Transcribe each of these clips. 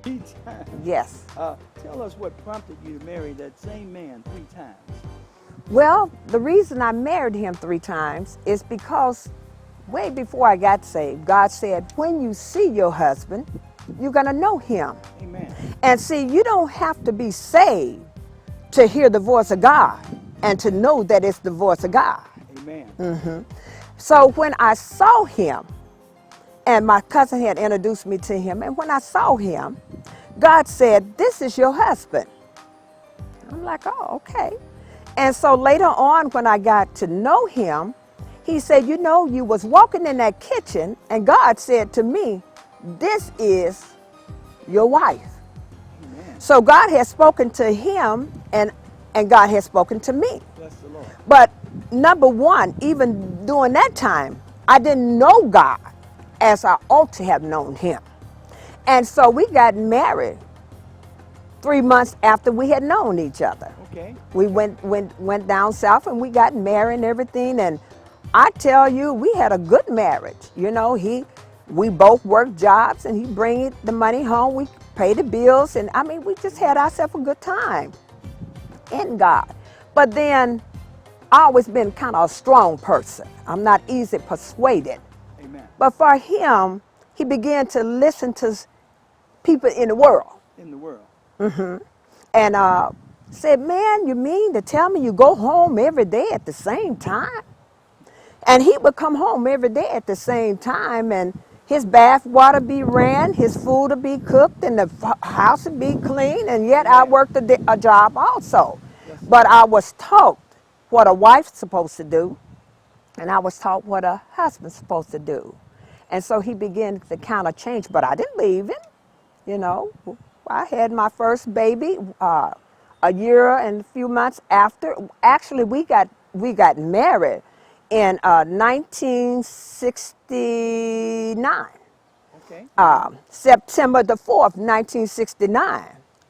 3 times. Yes. Tell us what prompted you to marry that same man 3 times. Well, the reason I married him 3 times is because way before I got saved, God said, when you see your husband, you're going to know him. Amen. And see, you don't have to be saved to hear the voice of God and to know that it's the voice of God. Amen. So when I saw him, and my cousin had introduced me to him, and when I saw him, God said, this is your husband. I'm like, oh, okay. And so later on, when I got to know him, he said, you know, you was walking in that kitchen, and God said to me, this is your wife. Amen. So God has spoken to him, and God has spoken to me. Bless the Lord. But number one, even during that time, I didn't know God as I ought to have known him. And so we got married 3 months after we had known each other. Okay. We went down south and we got married and everything. And I tell you, we had a good marriage. You know, we both worked jobs and he bring the money home. We paid the bills, and I mean, we just had ourselves a good time in God. But then I always been kind of a strong person. I'm not easy persuaded. Amen. But for him, he began to listen to people in the world. In the world. And said, man, you mean to tell me you go home every day at the same time? And he would come home every day at the same time, and his bath water be ran, his food would be cooked, and the house would be clean, and yet I Amen. worked a job also. Bless the But Lord. I was taught what a wife's supposed to do, and I was taught what a husband's supposed to do. And so he began to kind of change, but I didn't leave him. You know, I had my first baby a year and a few months after. Actually, we got married in 1969, Okay. September the 4th, 1969.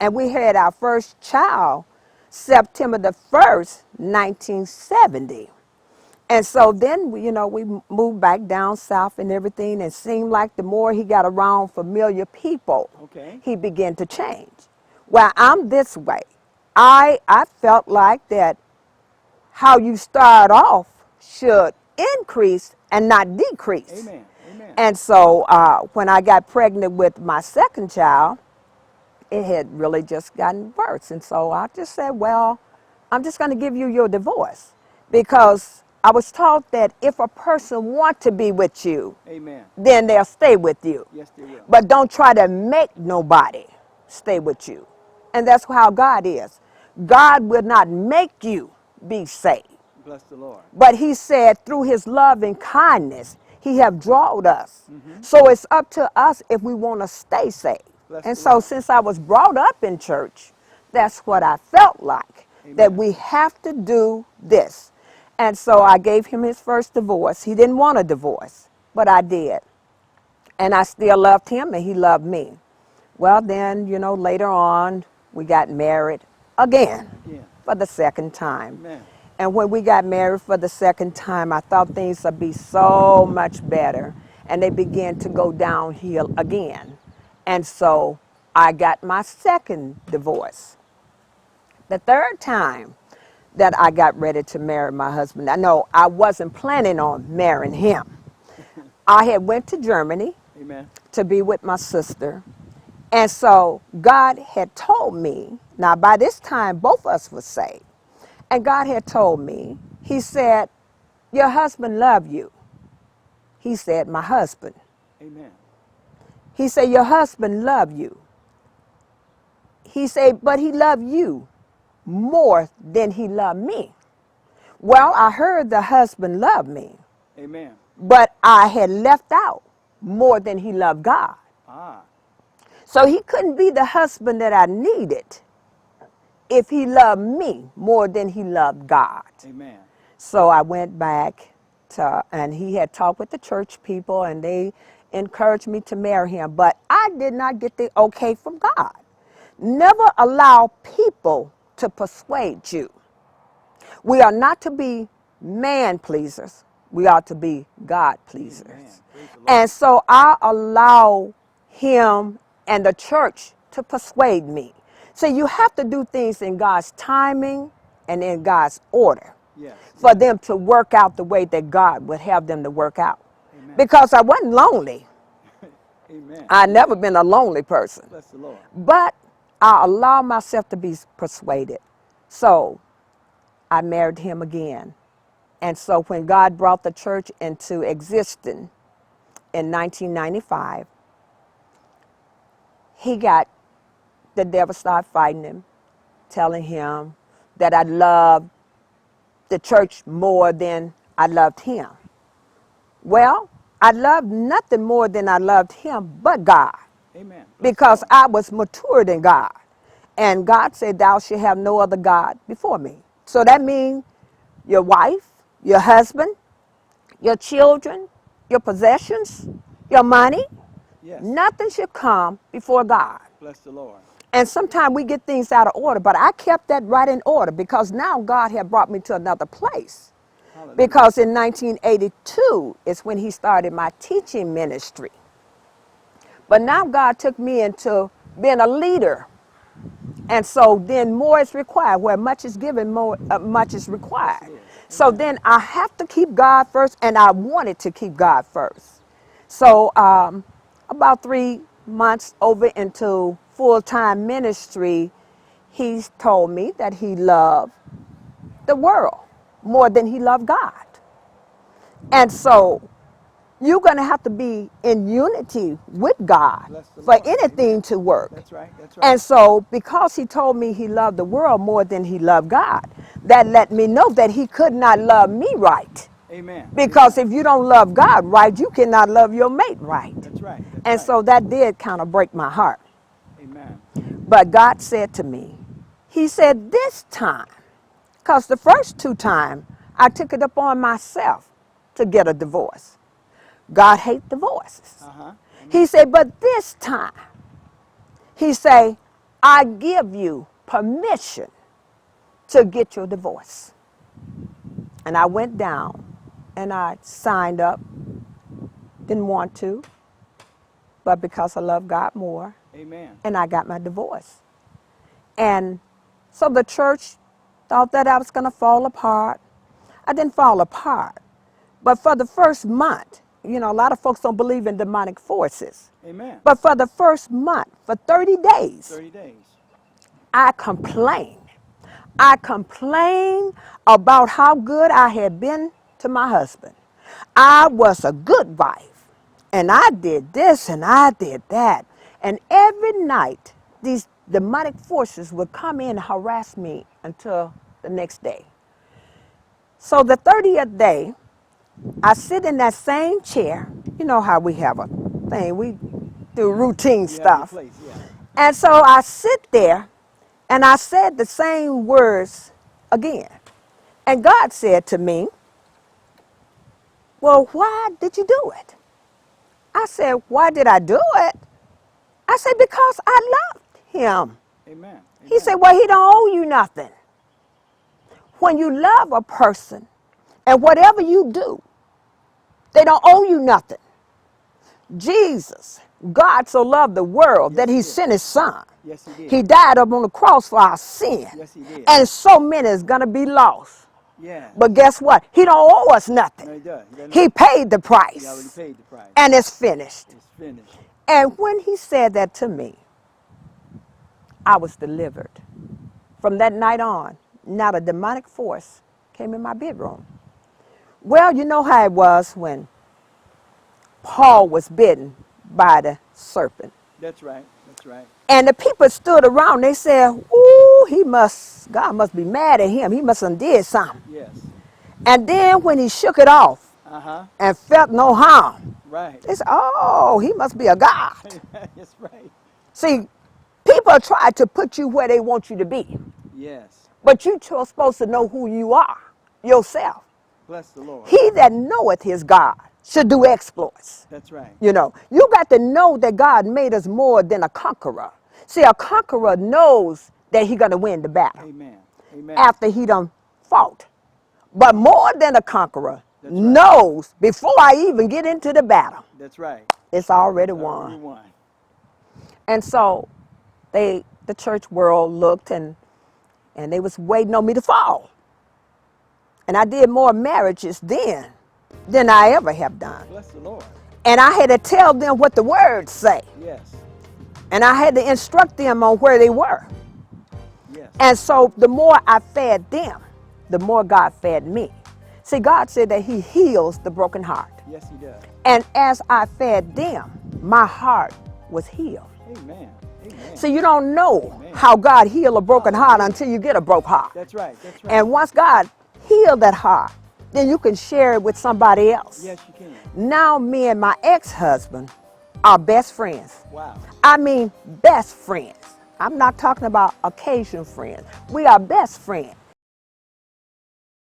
And we had our first child September the 1st, 1970. And so then, you know, we moved back down south and everything, and it seemed like the more he got around familiar people, Okay. he began to change. Well, I'm this way. I felt like that how you start off should increase and not decrease. Amen. Amen. And so when I got pregnant with my second child, it had really just gotten worse. And so I just said, well, I'm just going to give you your divorce, because I was taught that if a person wants to be with you, Amen. then they'll stay with you. Yes, they will. But don't try to make nobody stay with you. And that's how God is. God will not make you be saved. Bless the Lord. But he said through his love and kindness, he have drawn us. So it's up to us if we want to stay saved. Bless And the so Lord. since I was brought up in church, that's what I felt like, that Amen. we have to do this. And so I gave him his first divorce. He didn't want a divorce, but I did. And I still loved him and he loved me. Well, then, you know, later on, we got married again Yeah. for the second time. Amen. And when we got married for the second time, I thought things would be so much better. And they began to go downhill again. And so I got my second divorce. The third time that I got ready to marry my husband, I know I wasn't planning on marrying him. I had went to Germany Amen. to be with my sister. And so God had told me, now by this time both of us were saved. And God had told me, he said, your husband loved you. He said, my husband. Amen. He said, your husband loved you. He said, but he loved you more than he loved me. Well, I heard the husband loved me, Amen. but I had left out more than he loved God. Ah. So he couldn't be the husband that I needed if he loved me more than he loved God. Amen. So I went back and he had talked with the church people and they encouraged me to marry him. But I did not get the okay from God. Never allow people to persuade you. We are not to be man pleasers. We are to be God pleasers. Amen. Praise the Lord. And so I allow him and the church to persuade me. So you have to do things in God's timing and in God's order Yes. for them to work out the way that God would have them to work out. Amen. Because I wasn't lonely. Amen. I've never been a lonely person. Bless the Lord. But I allowed myself to be persuaded. So I married him again. And so when God brought the church into existence in 1995, the devil started fighting him, telling him that I loved the church more than I loved him. Well, I loved nothing more than I loved him but God. Amen. Because I was matured in God. And God said, thou shalt have no other God before me. So that means your wife, your husband, your children, your possessions, your money, Yes. nothing should come before God. Bless the Lord. And sometimes we get things out of order, but I kept that right in order because now God had brought me to another place. Hallelujah. Because in 1982 is when he started my teaching ministry. But now God took me into being a leader. And so then more is required. Where much is given, much is required. Yes, it is. So Amen. then I have to keep God first, and I wanted to keep God first. So about 3 months over into full-time ministry, he told me that he loved the world more than he loved God. And so you're going to have to be in unity with God Bless the for Lord. anything Amen. to work. That's right. That's right. And so because he told me he loved the world more than he loved God, that let me know that he could not love me right. Amen. Because Amen. if you don't love God right, you cannot love your mate right. That's right. That's And right. so that did kind of break my heart. Amen. But God said to me, he said, this time, because the first 2 times I took it upon myself to get a divorce. God hates divorces. Uh-huh. He Amen. said, but this time, he said, I give you permission to get your divorce. And I went down and I signed up. Didn't want to, but because I love God more, Amen. and I got my divorce. And so the church thought that I was going to fall apart. I didn't fall apart. But for the first month, you know, a lot of folks don't believe in demonic forces. Amen. But for the first month, for 30 days, 30 days. I complained. I complained about how good I had been to my husband. I was a good wife. And I did this and I did that. And every night, these demonic forces would come in and harass me until the next day. So the 30th day, I sit in that same chair. You know how we have a thing, we do routine You have your stuff. place, yeah. And so I sit there and I said the same words again. And God said to me, well, why did you do it? I said, why did I do it? I said, because I loved him. Amen. He said, well, he don't owe you nothing. When you love a person and whatever you do, they don't owe you nothing. Jesus, God so loved the world Yes, that he he did. sent his son. Yes, he did. He died up on the cross for our sin. Yes, he did. And so many is going to be lost. Yeah. But guess what? He don't owe us nothing. No, he does. He doesn't. He paid the He already price. paid the price. And it's finished. It's finished. And when he said that to me, I was delivered. From that night on, not a demonic force came in my bedroom. Well, you know how it was when Paul was bitten by the serpent. That's right. That's right. And the people stood around. They said, ooh, God must be mad at him. He must have did something. Yes. And then when he shook it off Uh-huh. and felt no harm, Right. they said, oh, he must be a God. That's right. See, people try to put you where they want you to be. Yes. But you're supposed to know who you are yourself. Bless the Lord. He that knoweth his God should do exploits. That's right. You know, you got to know that God made us more than a conqueror. See, a conqueror knows that he's going to win the battle Amen. Amen. after he done fought. But more than a conqueror That's right. knows before I even get into the battle, That's right. it's already Already won. won. And so the church world looked and they was waiting on me to fall. And I did more marriages then than I ever have done. Bless the Lord. And I had to tell them what the words say. Yes. And I had to instruct them on where they were. Yes. And so the more I fed them, the more God fed me. See, God said that he heals the broken heart. Yes, he does. And as I fed them, my heart was healed. Amen. Amen. See, you don't know Amen. how God healed a broken heart until you get a broke heart. That's right. That's right. And once God healed that heart, then you can share it with somebody else. Yes, you can. Now me and my ex-husband are best friends. Wow. I mean best friends. I'm not talking about occasion friends. We are best friends.